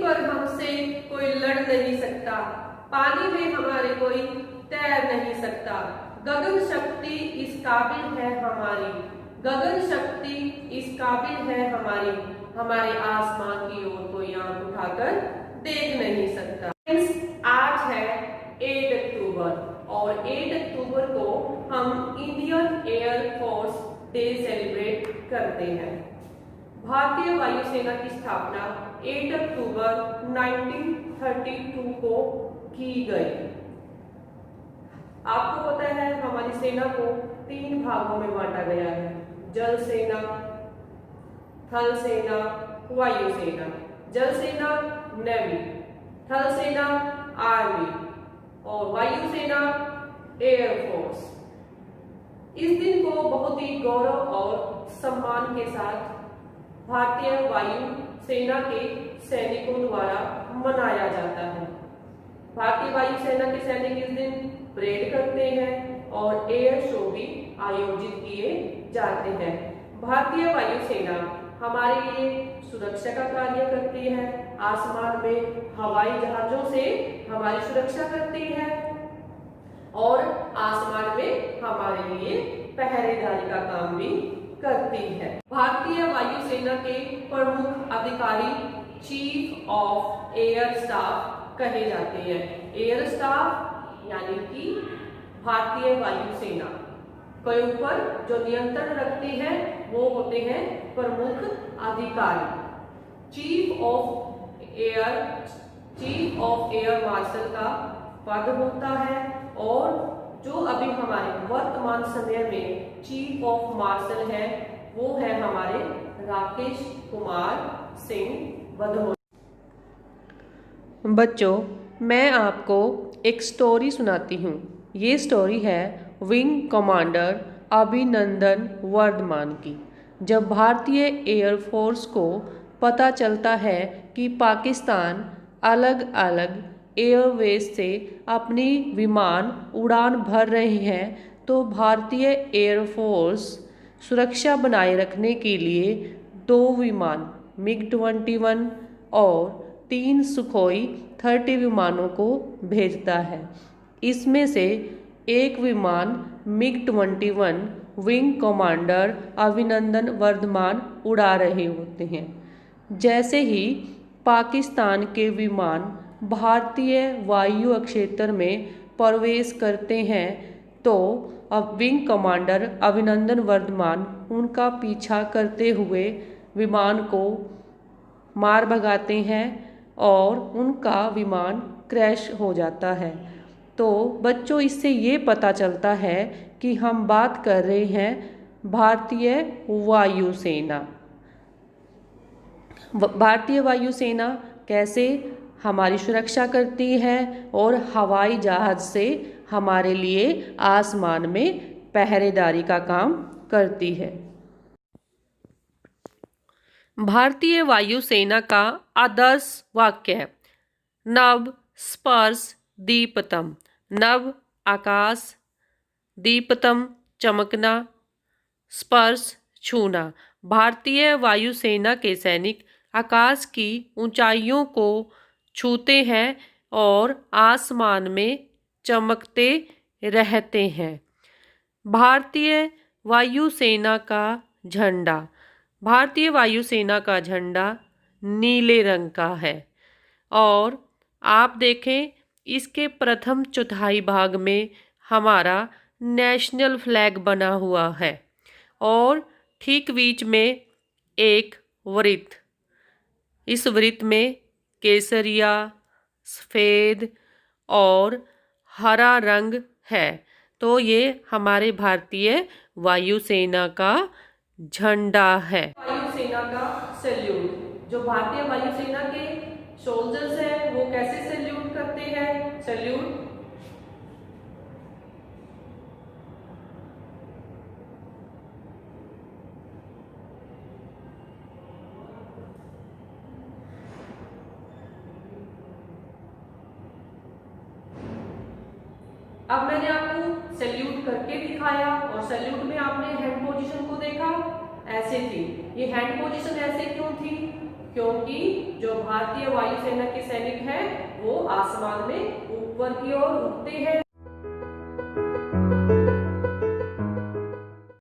पर हमसे कोई लड़ नहीं सकता, पानी में हमारे कोई तैर नहीं सकता। गगन शक्ति इस काबिल है हमारी, गगन शक्ति इस काबिल है हमारी, हमारे आसमान की ओर कोई आंख उठाकर देख नहीं सकता। आज है 8 अक्टूबर और 8 अक्टूबर को हम Indian air force day celebrate करते हैं। भारतीय वायुसेना की स्थापना 8 अक्टूबर 1932 को की गई। आपको पता है हमारी सेना को 3 भागों में बांटा गया है, जल सेना, थल सेना, वायु सेना। जल सेना नेवी, थल सेना आर्मी और वायु सेना एयरफोर्स। इस दिन को बहुत ही गौरव और सम्मान के साथ भारतीय वायु सेना के सैनिकों द्वारा मनाया जाता है। भारतीय वायु सेना के सैनिक इस दिन परेड करते हैं और एयर शो भी आयोजित किए जाते हैं। भारतीय वायु सेना हमारे लिए सुरक्षा का कार्य करती है, आसमान में हवाई जहाजों से हमारी सुरक्षा करती है और आसमान में हमारे लिए पहरेदारी का काम भी करती है। भारतीय वायु सेना के प्रमुख अधिकारी चीफ ऑफ एयर स्टाफ कहे जाते हैं। एयर स्टाफ यानी कि भारतीय वायु सेना के ऊपर जो नियंत्रण रखते हैं वो होते हैं प्रमुख अधिकारी। चीफ ऑफ एयर मार्शल का पद होता है और जो अभी हमारे वर्तमान समय में चीफ ऑफ मार्शल है वो है हमारे राकेश कुमार सिंह भदौरिया। बच्चों, मैं आपको एक स्टोरी सुनाती हूँ। ये स्टोरी है विंग कमांडर अभिनंदन वर्धमान की। जब भारतीय एयरफोर्स को पता चलता है कि पाकिस्तान अलग अलग एयरवेज से अपनी विमान उड़ान भर रहे हैं तो भारतीय एयरफोर्स सुरक्षा बनाए रखने के लिए 2 विमान MiG-21 और 3 सुखोई 30 विमानों को भेजता है। इसमें से एक विमान MiG-21 wing commander Abhinandan Varthaman उड़ा रहे होते हैं। जैसे ही पाकिस्तान के विमान भारतीय वायु क्षेत्र में प्रवेश करते हैं तो अब विंग कमांडर अभिनंदन वर्धमान उनका पीछा करते हुए विमान को मार भगाते हैं और उनका विमान क्रैश हो जाता है। तो बच्चों, इससे ये पता चलता है कि हम बात कर रहे हैं भारतीय वायु सेना। भारतीय वायु सेना कैसे हमारी सुरक्षा करती है और हवाई जहाज से हमारे लिए आसमान में पहरेदारी का काम करती है। भारतीय वायु सेना का आदर्श वाक्य है नभ स्पर्श दीप्तम। नभ आकाश, दीप्तम चमकना, स्पर्श छूना। भारतीय वायु सेना के सैनिक आकाश की ऊंचाइयों को छूते हैं और आसमान में चमकते रहते हैं। भारतीय वायु सेना का झंडा। भारतीय वायु सेना का झंडा नीले रंग का है और आप देखें इसके प्रथम चौथाई भाग में हमारा नेशनल फ्लैग बना हुआ है और ठीक बीच में एक वृत्त। इस वृत्त में केसरिया, सफ़ेद और हरा रंग है। तो ये हमारे भारतीय वायुसेना का झंडा है। वायुसेना का सैल्यूट। जो भारतीय वायुसेना के सोल्जर्स हैं वो कैसे सैल्यूट करते हैं? सैल्यूट। अब मैंने आपको सैल्यूट करके दिखाया और सैल्यूट में आपने हैंड पोजीशन को देखा, ऐसे थी। ये हैंड पोजीशन ऐसे क्यों थी? क्योंकि जो भारतीय वायुसेना के सैनिक हैं वो आसमान में ऊपर की ओर उड़ते हैं।